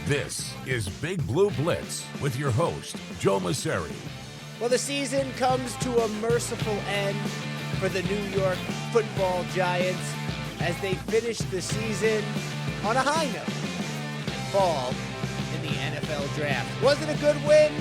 This is Big Blue Blitz with your host, Joe Mauceri. Well, the season comes to a merciful end for the New York Football Giants as they finish the season on a high note. Fall in the NFL draft. Was it a good win?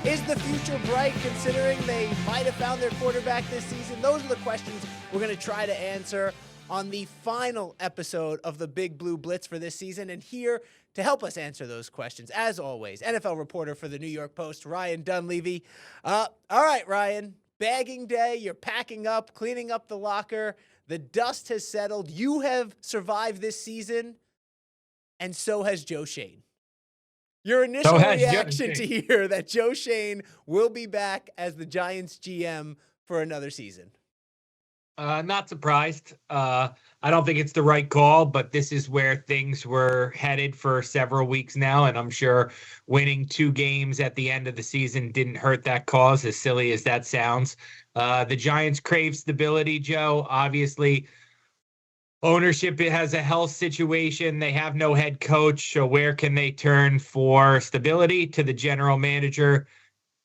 Is the future bright considering they might have found their quarterback this season? Those are the questions we're going to try to answer on the final episode of the Big Blue Blitz for this season. And here to help us answer those questions, as always, NFL reporter for the New York Post, Ryan Dunleavy. All right, Ryan, bagging day. You're packing up, cleaning up the locker. The dust has settled. You have survived this season, and so has Joe Schoen. Your initial reaction to hear that Joe Schoen will be back as the Giants GM for another season? Not surprised. I don't think it's the right call, but this is where things were headed for several weeks now, and I'm sure winning 2 games at the end of the season didn't hurt that cause, as silly as that sounds. The Giants crave stability, Joe. Obviously, ownership has a health situation. They have no head coach, so where can they turn for stability? To the general manager.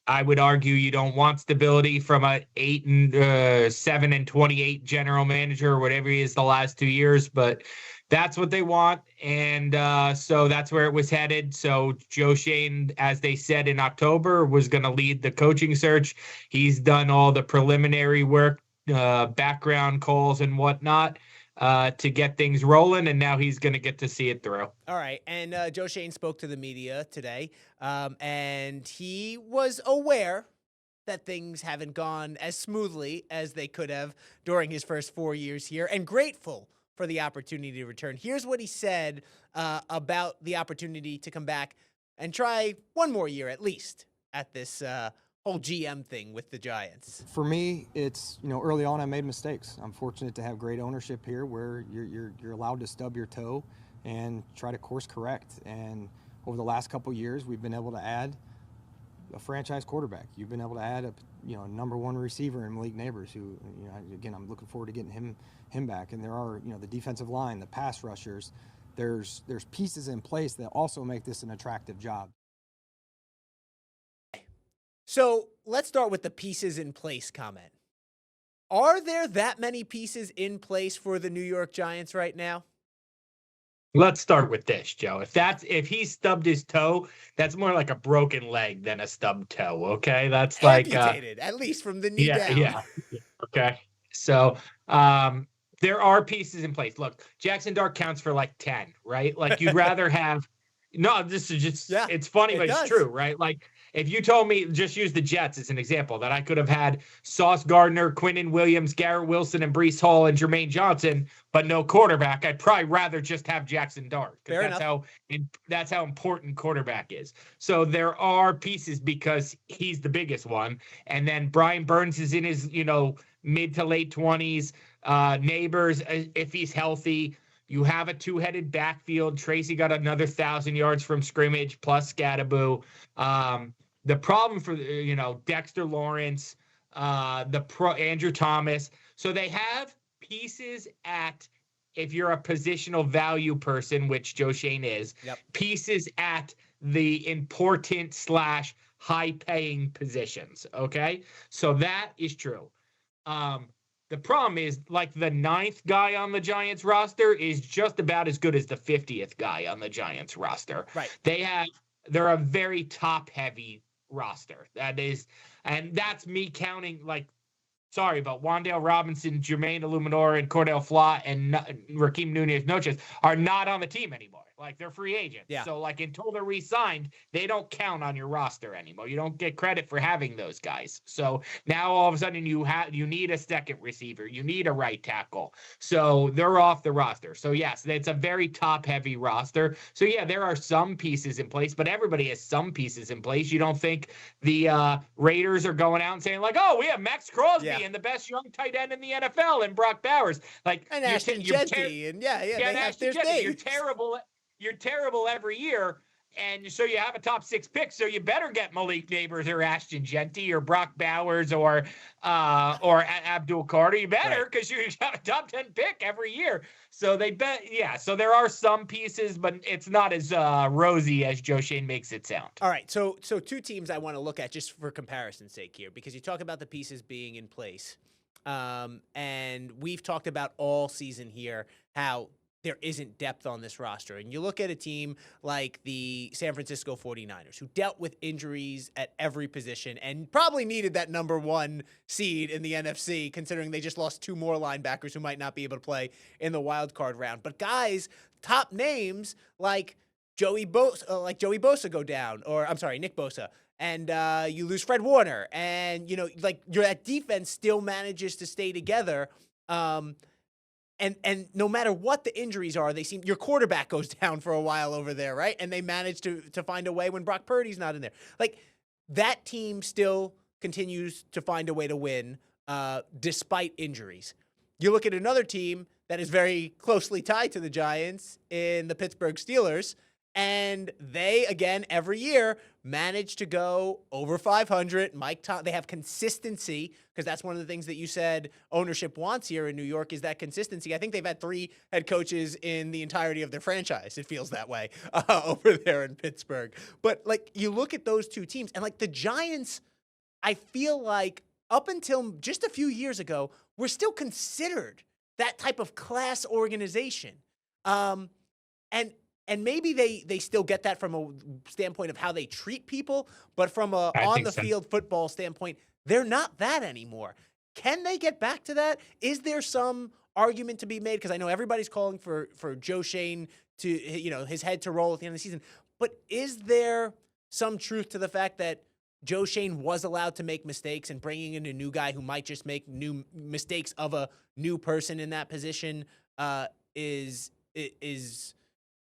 I would argue you don't want stability from a 7-28 general manager or whatever he is the last 2 years, but that's what they want, and so that's where it was headed. So Joe Schoen, as they said in October, was going to lead the coaching search. He's done all the preliminary work, background calls and whatnot, to get things rolling, and now he's going to get to see it through. All right, and Joe Schoen spoke to the media today, and he was aware that things haven't gone as smoothly as they could have during his first 4 years here, and grateful for the opportunity to return. Here's what he said about the opportunity to come back and try one more year at least at this whole GM thing with the Giants. For me, it's, early on I made mistakes. I'm fortunate to have great ownership here where you're allowed to stub your toe and try to course correct. And over the last couple of years, we've been able to add a franchise quarterback. You've been able to add a number 1 receiver in Malik Neighbors, who, again, I'm looking forward to getting him back. And there are, the defensive line, the pass rushers. There's pieces in place that also make this an attractive job. So let's start with the pieces in place comment. Are there that many pieces in place for the New York Giants right now? Let's start with this, Joe. If he stubbed his toe, that's more like a broken leg than a stubbed toe. Okay, that's amputated, at least from the knee down. Yeah. Okay, so there are pieces in place. Look, Jackson Dart counts for like 10, right? Like you'd rather have. No, this is just. Yeah, it's funny, but it's true, right? Like. If you told me, just use the Jets as an example, that I could have had Sauce Gardner, Quinnen Williams, Garrett Wilson, and Breece Hall and Jermaine Johnson, but no quarterback, I'd probably rather just have Jackson Dart. That's how important quarterback is. So there are pieces because he's the biggest one. And then Brian Burns is in his, mid to late 20s. Neighbors, if he's healthy. You have a 2-headed backfield. Tracy got another 1,000 yards from scrimmage plus Scattaboo. The problem for Dexter Lawrence, Andrew Thomas. So they have pieces at, if you're a positional value person, which Joe Schoen is, pieces at the important / high-paying positions. Okay, so that is true. The problem is, like, the 9th guy on the Giants roster is just about as good as the 50th guy on the Giants roster. Right. They're a very top-heavy roster. And that's me counting, but Wan'Dale Robinson, Jermaine Illuminor, and Cordell Flott and Rakeem Nunez-Noches are not on the team anymore. Like, they're free agents. Yeah. So, until they're re-signed, they don't count on your roster anymore. You don't get credit for having those guys. So now all of a sudden you need a second receiver. You need a right tackle. So they're off the roster. So, yes, it's a very top-heavy roster. So, yeah, there are some pieces in place, but everybody has some pieces in place. You don't think the Raiders are going out and saying, we have Max Crosby and the best young tight end in the NFL and Brock Bowers. And Ashton Jeanty. You're terrible every year, And so you have a top 6 pick, so you better get Malik Neighbors or Ashton Genty or Brock Bowers or Abdul Carter. You better, because you have a top 10 pick every year. So they bet, so there are some pieces, but it's not as rosy as Joe Schoen makes it sound. All right, so 2 teams I want to look at just for comparison's sake here, because you talk about the pieces being in place. And we've talked about all season here how there isn't depth on this roster. And you look at a team like the San Francisco 49ers, who dealt with injuries at every position and probably needed that number 1 seed in the NFC, considering they just lost 2 more linebackers who might not be able to play in the wild card round. But guys, top names like Nick Bosa, and you lose Fred Warner, and that defense still manages to stay together. And no matter what the injuries are, your quarterback goes down for a while over there, right? And they manage to find a way when Brock Purdy's not in there. Like, that team still continues to find a way to win despite injuries. You look at another team that is very closely tied to the Giants in the Pittsburgh Steelers, and they, again, every year manage to go over 500. They have consistency, because that's one of the things that you said ownership wants here in New York, is that consistency. I think they've had 3 head coaches in the entirety of their franchise. It feels that way over there in Pittsburgh. But, you look at those 2 teams, and, the Giants, I feel like up until just a few years ago, were still considered that type of class organization. And maybe they still get that from a standpoint of how they treat people, but from a on-the-field football standpoint, they're not that anymore. Can they get back to that? Is there some argument to be made? Because I know everybody's calling for Joe Schoen to, his head to roll at the end of the season. But is there some truth to the fact that Joe Schoen was allowed to make mistakes, and bringing in a new guy who might just make new mistakes of a new person in that position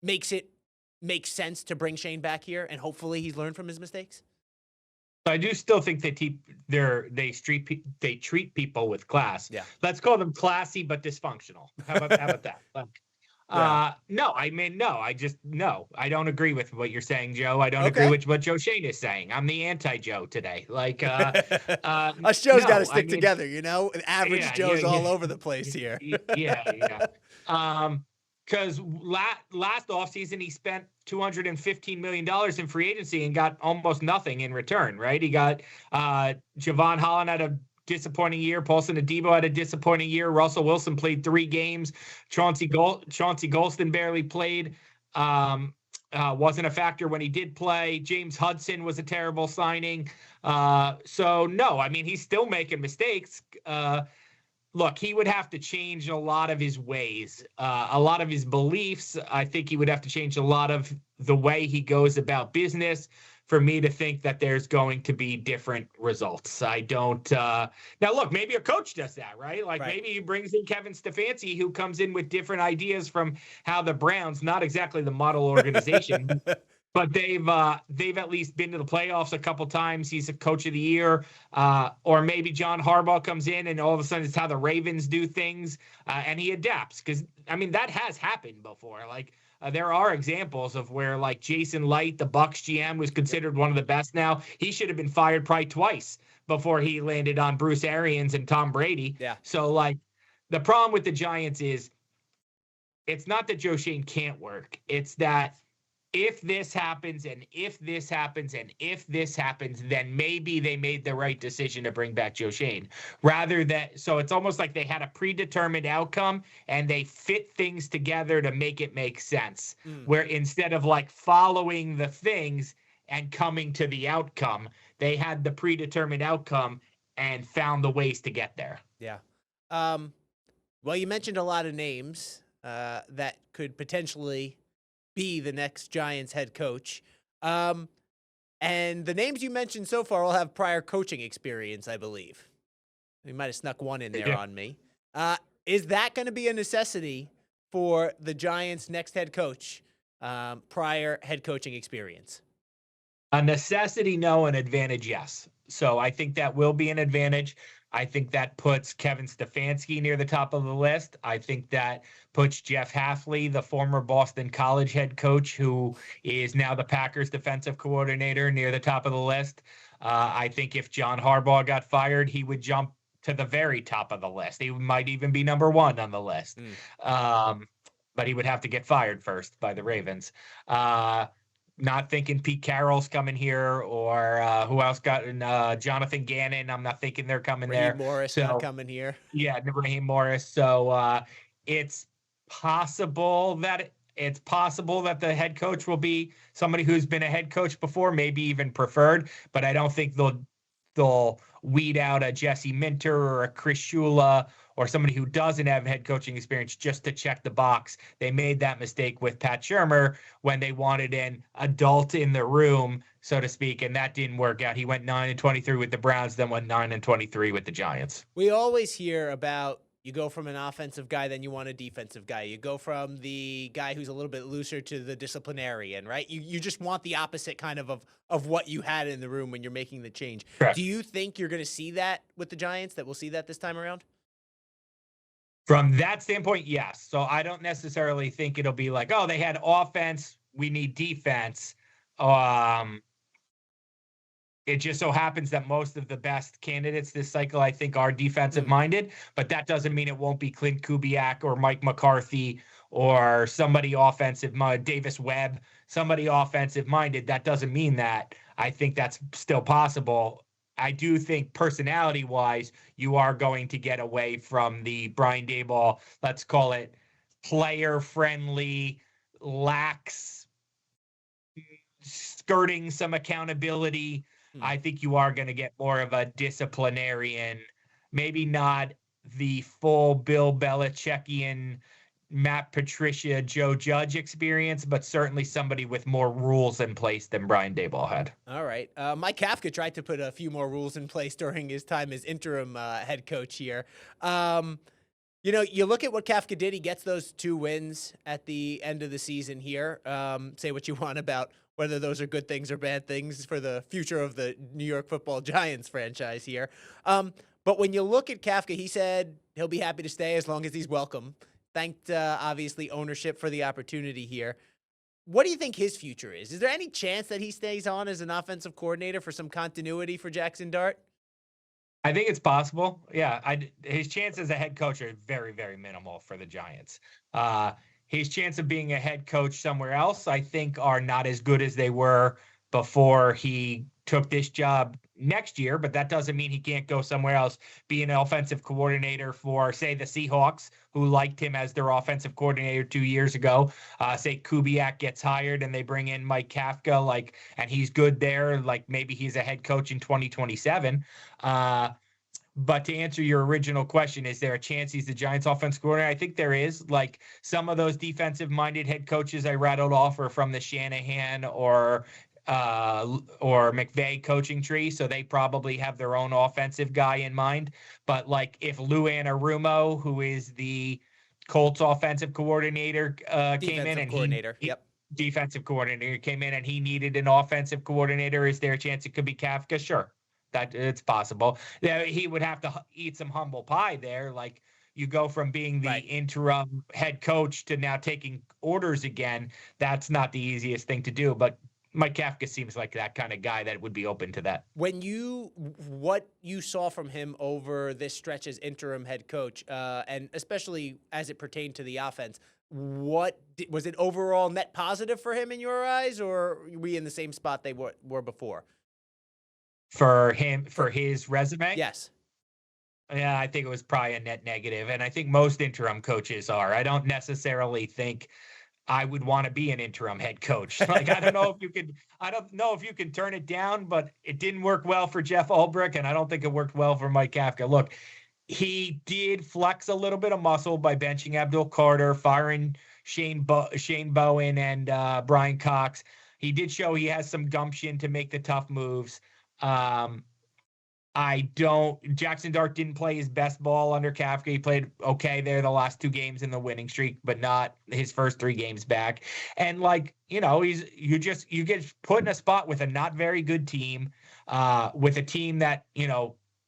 makes sense to bring Schoen back here, and hopefully he's learned from his mistakes? I do still think they treat people with class. Yeah. Let's call them classy but dysfunctional. How about that? No. I don't agree with what you're saying, Joe. I don't agree with what Joe Schoen is saying. I'm the anti-Joe today. Us Joe's got to stick together, Average Joe's all over the place here. Yeah. Because last offseason, he spent $215 million in free agency and got almost nothing in return, right? He got Javon Holland had a disappointing year. Paulson Adebo had a disappointing year. Russell Wilson played 3 games. Chauncey Golston barely played. Wasn't a factor when he did play. James Hudson was a terrible signing. So, no, he's still making mistakes. Look, he would have to change a lot of his ways, a lot of his beliefs. I think he would have to change a lot of the way he goes about business for me to think that there's going to be different results. I don't. Now, look, maybe a coach does that, right? Maybe he brings in Kevin Stefanski, who comes in with different ideas from how the Browns, not exactly the model organization, but they've at least been to the playoffs a couple times. He's a coach of the year. Or maybe John Harbaugh comes in and all of a sudden it's how the Ravens do things, and he adapts. Because, that has happened before. There are examples of where, Jason Light, the Bucs GM, was considered one of the best now. He should have been fired probably twice before he landed on Bruce Arians and Tom Brady. Yeah. So, the problem with the Giants is it's not that Joe Schoen can't work. It's that if this happens, and if this happens, and if this happens, then maybe they made the right decision to bring back Joe Schoen. So it's almost like they had a predetermined outcome and they fit things together to make it make sense. Where instead of following the things and coming to the outcome, they had the predetermined outcome and found the ways to get there. Yeah. Well, you mentioned a lot of names that could potentially be the next Giants head coach. And the names you mentioned so far all have prior coaching experience, I believe. We might have snuck one in there on me. Is that going to be a necessity for the Giants' next head coach, prior head coaching experience? A necessity, no. An advantage, yes. So I think that will be an advantage. I think that puts Kevin Stefanski near the top of the list. I think that puts Jeff Hafley, the former Boston College head coach, who is now the Packers defensive coordinator, near the top of the list. I think if John Harbaugh got fired, he would jump to the very top of the list. He might even be number one on the list. But he would have to get fired first by the Ravens. Not thinking Pete Carroll's coming here, or who else got Jonathan Gannon. I'm not thinking they're coming there. Raheem Morris not coming here. Yeah, Raheem Morris. So it's possible that the head coach will be somebody who's been a head coach before, maybe even preferred. But I don't think they'll weed out a Jesse Minter or a Chris Shula or somebody who doesn't have head coaching experience just to check the box. They made that mistake with Pat Shurmur when they wanted an adult in the room, so to speak, and that didn't work out. He went 9-23 with the Browns, then went 9-23 with the Giants. We always hear about, you go from an offensive guy, then you want a defensive guy. You go from the guy who's a little bit looser to the disciplinarian, right? You just want the opposite kind of what you had in the room when you're making the change. Correct. Do you think you're going to see that with the Giants, that we'll see that this time around? From that standpoint, yes. So I don't necessarily think it'll be like, oh, they had offense, we need defense. It just so happens that most of the best candidates this cycle, I think, are defensive-minded, but that doesn't mean it won't be Clint Kubiak or Mike McCarthy or somebody offensive-minded, Davis Webb, somebody offensive-minded. That doesn't mean that. I think that's still possible. I do think personality-wise, you are going to get away from the Brian Daboll, let's call it player-friendly, lax, skirting some accountability. I think you are going to get more of a disciplinarian, maybe not the full Bill Belichickian, Matt Patricia, Joe Judge experience, but certainly somebody with more rules in place than Brian Daboll had. All right. Mike Kafka tried to put a few more rules in place during his time as interim head coach here. You look at what Kafka did. He gets those 2 wins at the end of the season here. Say what you want about whether those are good things or bad things for the future of the New York Football Giants franchise here. But when you look at Kafka, he said he'll be happy to stay as long as he's welcome. Thanked, obviously, ownership for the opportunity here. What do you think his future is? Is there any chance that he stays on as an offensive coordinator for some continuity for Jackson Dart? I think it's possible. Yeah, his chance as a head coach are very, very minimal for the Giants. His chance of being a head coach somewhere else, I think, are not as good as they were before he took this job next year, but that doesn't mean he can't go somewhere else, be an offensive coordinator for, say, the Seahawks, who liked him as their offensive coordinator 2 years ago. Say Kubiak gets hired and they bring in Mike Kafka, and he's good there. Maybe he's a head coach in 2027. But to answer your original question, is there a chance he's the Giants offensive coordinator? I think there is. Some of those defensive-minded head coaches I rattled off are from the Shanahan or McVay coaching tree, so they probably have their own offensive guy in mind. But if Lou Anarumo, who is the Colts offensive coordinator, came in and defensive coordinator came in and he needed an offensive coordinator, is there a chance it could be Kafka? Sure, that it's possible. He would have to eat some humble pie there. You go from being the interim head coach to now taking orders again. That's not the easiest thing to do, but Mike Kafka seems like that kind of guy that would be open to that. What you saw from him over this stretch as interim head coach, and especially as it pertained to the offense, was it overall net positive for him in your eyes, or were we in the same spot they were before? For him, for his resume? Yes. Yeah, I think it was probably a net negative, and I think most interim coaches are. I don't necessarily think I would want to be an interim head coach. I don't know if you can turn it down, but it didn't work well for Jeff Ulbrich, and I don't think it worked well for Mike Kafka. Look, he did flex a little bit of muscle by benching Abdul Carter, firing Shane Bowen and Brian Cox. He did show he has some gumption to make the tough moves. Jackson Dart didn't play his best ball under Kafka. He played okay there the last 2 games in the winning streak, but not his first 3 games back. And you get put in a spot with a not very good team, with a team that,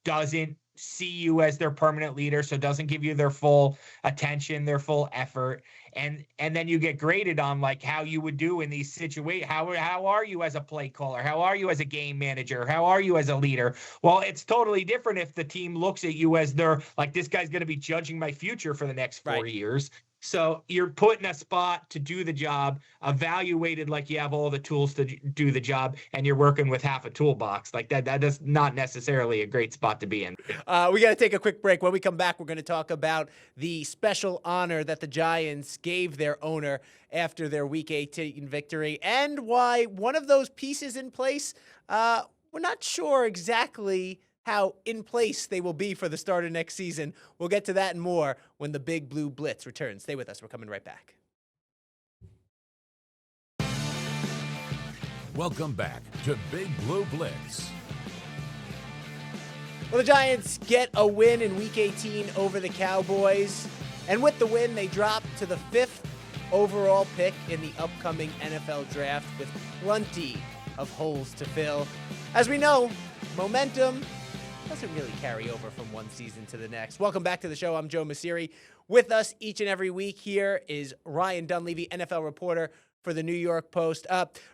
doesn't see you as their permanent leader, so doesn't give you their full attention, their full effort, and then you get graded on like how you would do in these situations. How are you as a play caller? How are you as a game manager? How are you as a leader? Well, it's totally different if the team looks at you as they're like, this guy's going to be judging my future for the next 4 years. So you're put in a spot to do the job, evaluated like you have all the tools to do the job, and you're working with half a toolbox. Like that is not necessarily a great spot to be in. We got to take a quick break. When we come back, we're going to talk about the special honor that the Giants gave their owner after their Week 18 victory, and why one of those pieces in place, we're not sure exactly how in place they will be for the start of next season. We'll get to that and more when the Big Blue Blitz returns. Stay with us. We're coming right back. Welcome back to Big Blue Blitz. Well, the Giants get a win in Week 18 over the Cowboys. And with the win, they drop to the 5th overall pick in the upcoming NFL draft with plenty of holes to fill. As we know, momentum doesn't really carry over from one season to the next. Welcome back to the show. I'm Joe Mauceri. With us each and every week here is Ryan Dunleavy, NFL reporter for the New York Post.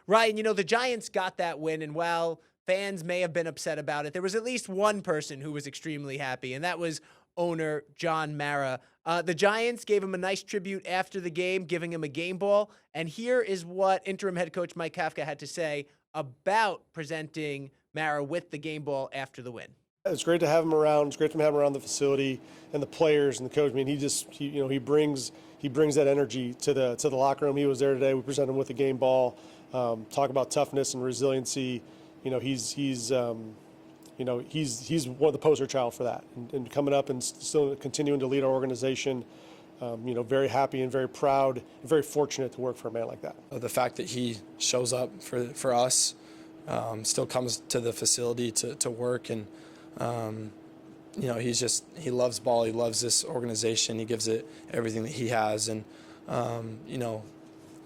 Ryan, you know, the Giants got that win, and while fans may have been upset about it, there was at least one person who was extremely happy, and that was owner John Mara. The Giants gave him a nice tribute after the game, giving him a game ball, and here is what interim head coach Mike Kafka had to say about presenting Mara with the game ball after the win. It's great to have him around. It's great to have him around the facility and the players and the coach. I mean, he brings that energy to the locker room. He was there today. We presented him with a game ball. Talk about toughness and resiliency. You know, he's one of the poster child for that. And coming up and still continuing to lead our organization. Very happy and very proud and very fortunate to work for a man like that. The fact that he shows up for us, still comes to the facility to work, and he loves ball. He loves this organization. He gives it everything that he has. And,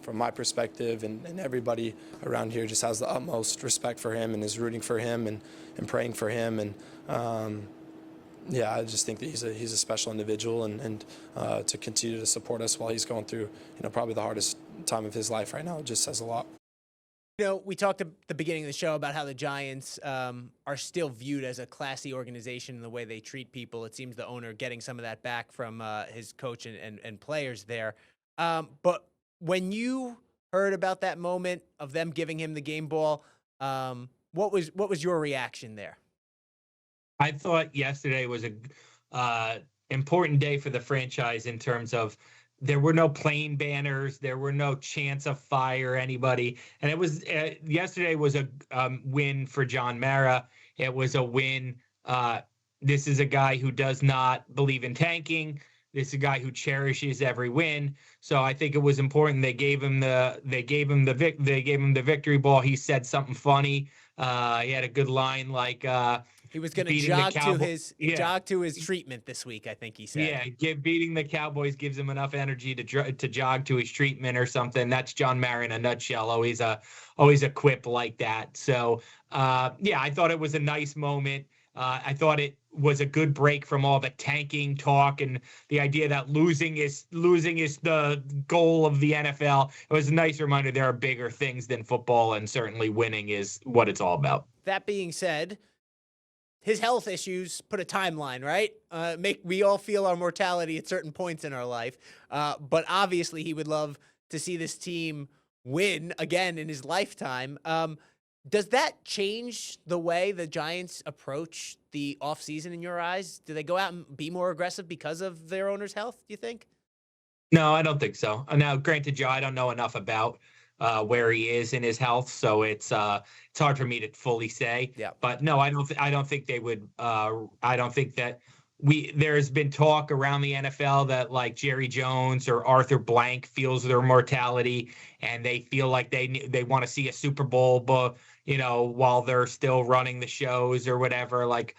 from my perspective and everybody around here just has the utmost respect for him and is rooting for him and praying for him. And, I just think that he's a special individual, and to continue to support us while he's going through, probably the hardest time of his life right now, it just says a lot. You know, we talked at the beginning of the show about how the Giants are still viewed as a classy organization in the way they treat people. It seems the owner getting some of that back from his coach and players there. But when you heard about that moment of them giving him the game ball, what was your reaction there? I thought yesterday was a important day for the franchise in terms of there were no plane banners. There were no chants of fire, anybody. And it was yesterday was a win for John Mara. It was a win. This is a guy who does not believe in tanking. This is a guy who cherishes every win. So I think it was important. They gave him the victory ball. He said something funny. He had a good line like he was going to jog to his treatment this week, I think he said. Yeah, beating the Cowboys gives him enough energy to jog to his treatment or something. That's John Mara in a nutshell. Always a quip like that. So I thought it was a nice moment. I thought it was a good break from all the tanking talk and the idea that losing is the goal of the NFL. It was a nice reminder there are bigger things than football, and certainly winning is what it's all about. That being said, his health issues put a timeline, right? We all feel our mortality at certain points in our life. But obviously he would love to see this team win again in his lifetime. Does that change the way the Giants approach the offseason in your eyes? Do they go out and be more aggressive because of their owner's health, do you think? No, I don't think so. Now, granted, Joe, I don't know enough about where he is in his health, so it's hard for me to fully say. Yeah. But no, I don't think they would. I don't think that there's been talk around the NFL that like Jerry Jones or Arthur Blank feels their mortality and they feel like they want to see a Super Bowl, but while they're still running the shows or whatever. Like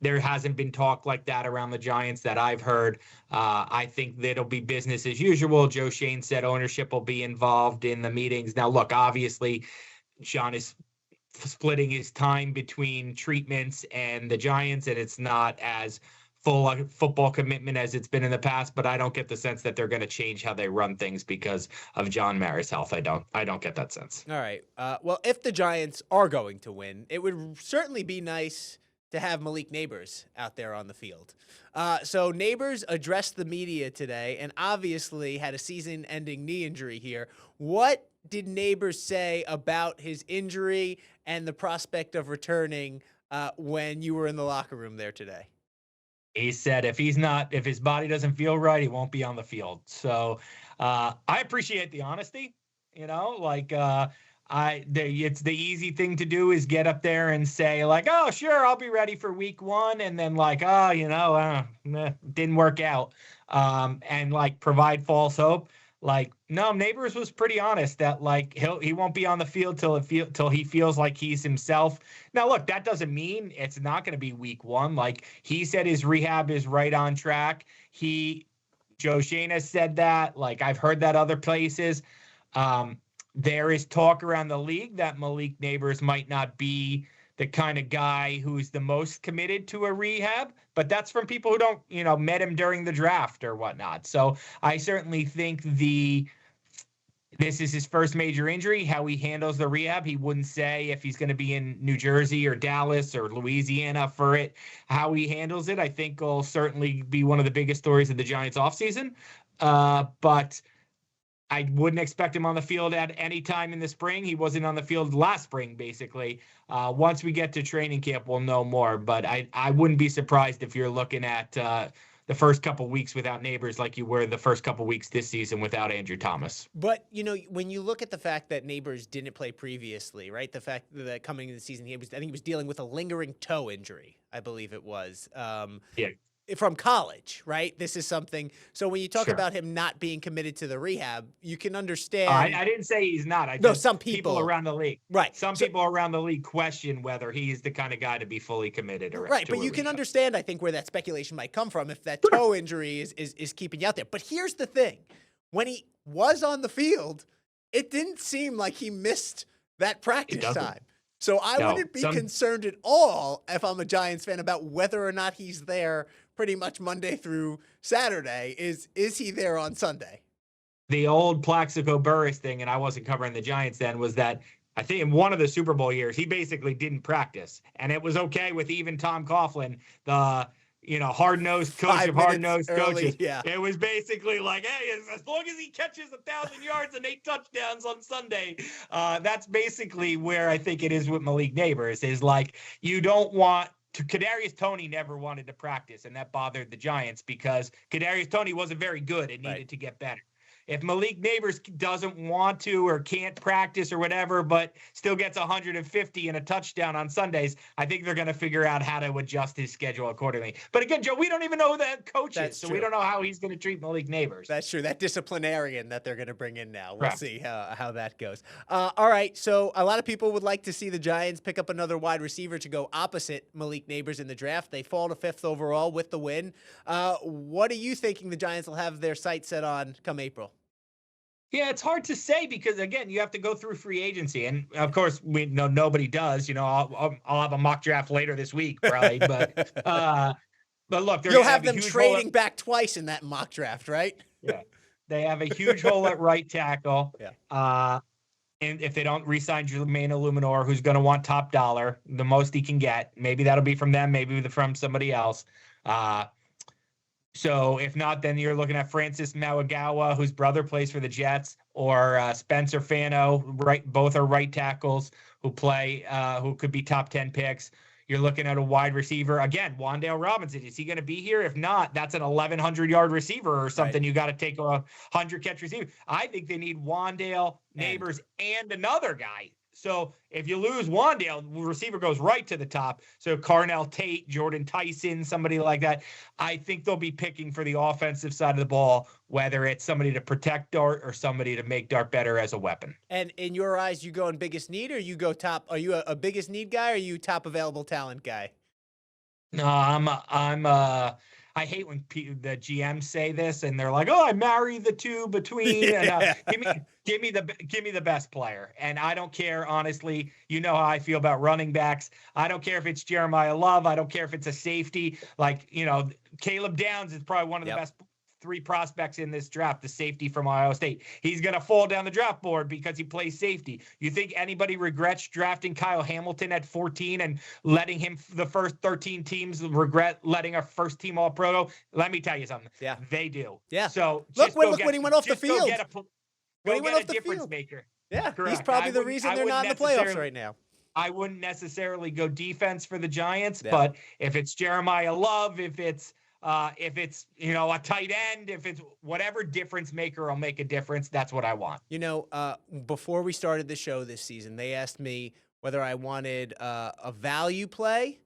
there hasn't been talk like that around the Giants that I've heard. I think that it'll be business as usual. Joe Schoen said ownership will be involved in the meetings. Now, look, obviously, Sean is splitting his time between treatments and the Giants, and it's not as full a football commitment as it's been in the past. But I don't get the sense that they're going to change how they run things because of John Mara's health. I don't get that sense. All right. Well, if the Giants are going to win, it would certainly be nice to have Malik Neighbors out there on the field. So Neighbors addressed the media today and obviously had a season-ending knee injury here. What did Neighbors say about his injury and the prospect of returning when you were in the locker room there today? He said if his body doesn't feel right, he won't be on the field. So I appreciate the honesty, it's the easy thing to do is get up there and say like, oh, sure, I'll be ready for week 1. And then like, didn't work out. And like provide false hope. Like, no, Neighbors was pretty honest that like he won't be on the field till he feels like he's himself. Now, look, that doesn't mean it's not going to be week 1. Like he said, his rehab is right on track. Joe Schoen has said that. Like I've heard that other places. There is talk around the league that Malik Neighbors might not be the kind of guy who's the most committed to a rehab, but that's from people who don't, met him during the draft or whatnot. So I certainly think this is his first major injury. How he handles the rehab, he wouldn't say if he's going to be in New Jersey or Dallas or Louisiana for it. How he handles it, I think, will certainly be one of the biggest stories of the Giants offseason. But I wouldn't expect him on the field at any time in the spring. He wasn't on the field last spring, basically. Once we get to training camp, we'll know more. But I wouldn't be surprised if you're looking at the first couple weeks without Neighbors like you were the first couple weeks this season without Andrew Thomas. But, when you look at the fact that Neighbors didn't play previously, right, the fact that coming into the season, I think he was dealing with a lingering toe injury, I believe it was. Yeah. From college, right? This is something. So when you talk about him not being committed to the rehab, you can understand. I didn't say he's not. Some people around the league, right? People around the league question whether he's the kind of guy to be fully committed or right. But you can understand, I think, where that speculation might come from if that toe injury is keeping you out there. But here's the thing: when he was on the field, it didn't seem like he missed that practice time. So I wouldn't be concerned at all if I'm a Giants fan about whether or not he's there pretty much Monday through Saturday. Is he there on Sunday? The old Plaxico Burress thing, and I wasn't covering the Giants then, was that I think in one of the Super Bowl years, he basically didn't practice. And it was okay with even Tom Coughlin, the hard-nosed coach of hard-nosed coaches. Yeah. It was basically like, hey, as long as he catches 1,000 yards and 8 touchdowns on Sunday, that's basically where I think it is with Malik Neighbors, is like you don't want Kadarius Toney never wanted to practice, and that bothered the Giants because Kadarius Toney wasn't very good and needed to get better. If Malik Neighbors doesn't want to or can't practice or whatever, but still gets 150 and a touchdown on Sundays, I think they're going to figure out how to adjust his schedule accordingly. But again, Joe, we don't even know who that coach is, so we don't know how he's going to treat Malik Neighbors. That's true. That disciplinarian that they're going to bring in now. We'll see how that goes. All right, so a lot of people would like to see the Giants pick up another wide receiver to go opposite Malik Neighbors in the draft. They fall to 5th overall with the win. What are you thinking the Giants will have their sights set on come April? Yeah, it's hard to say because, again, you have to go through free agency. And, of course, we know nobody does. I'll have a mock draft later this week, probably. But look, you'll have them trading back twice in that mock draft, right? Yeah. They have a huge hole at right tackle. Yeah. And if they don't re-sign Jermaine Illuminor, who's going to want top dollar, the most he can get, maybe that'll be from them, maybe from somebody else. So if not, then you're looking at Francis Mauagawa, whose brother plays for the Jets, or Spencer Fano. Both are right tackles who could be top 10 picks. You're looking at a wide receiver. Again, Wan'Dale Robinson. Is he going to be here? If not, that's an 1,100-yard receiver or something. Right. You got to take a 100-catch receiver. I think they need Wan'Dale, Neighbors, and another guy. So if you lose Wan'Dale, the receiver goes right to the top. So Carnell Tate, Jordan Tyson, somebody like that. I think they'll be picking for the offensive side of the ball, whether it's somebody to protect Dart or somebody to make Dart better as a weapon. And in your eyes, you go in biggest need or you go top? Are you a biggest need guy or are you top available talent guy? No, I'm I hate when the GMs say this and they're like, "Oh, I marry the two between." And give me the best player. And I don't care, honestly. You know how I feel about running backs. I don't care if it's Jeremiah Love. I don't care if it's a safety. Like, Caleb Downs is probably one of the best 3 prospects in this draft, the safety from Ohio State. He's going to fall down the draft board because he plays safety. You think anybody regrets drafting Kyle Hamilton at 14 and letting him, the first 13 teams regret letting a first team All-Pro? Let me tell you something. Yeah. They do. Yeah. So look when he went off the field. When he went off the difference field. Maker. Yeah. Correct. He's probably the reason they're not in the playoffs right now. I wouldn't necessarily go defense for the Giants, but if it's Jeremiah Love, if it's a tight end, if it's whatever difference maker will make a difference, that's what I want. Before we started the show this season, they asked me whether I wanted a value play,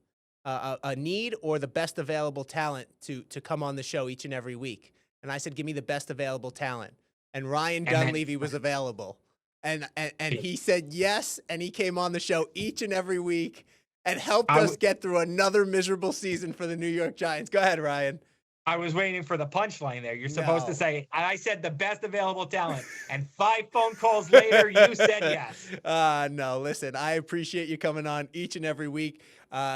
a need, or the best available talent to come on the show each and every week. And I said, give me the best available talent. And Ryan Dunleavy was available. And he said yes, and he came on the show each and every week and helped us get through another miserable season for the New York Giants. Go ahead, Ryan. I was waiting for the punchline there. You're supposed to say, I said the best available talent, and 5 phone calls later, you said yes. No, listen, I appreciate you coming on each and every week.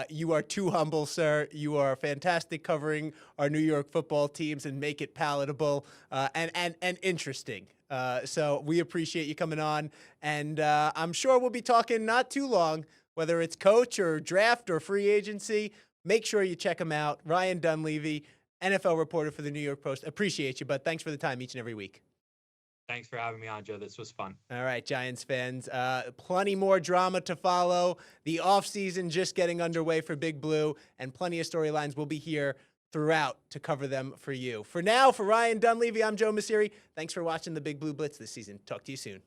You are too humble, sir. You are fantastic covering our New York football teams and make it palatable and interesting. So we appreciate you coming on, and I'm sure we'll be talking not too long, whether it's coach or draft or free agency. Make sure you check him out. Ryan Dunleavy, NFL reporter for the New York Post. Appreciate you, bud. Thanks for the time each and every week. Thanks for having me on, Joe. This was fun. All right, Giants fans. Plenty more drama to follow. The offseason just getting underway for Big Blue, and plenty of storylines will be here throughout to cover them for you. For now, for Ryan Dunleavy, I'm Joe Mauceri. Thanks for watching the Big Blue Blitz this season. Talk to you soon.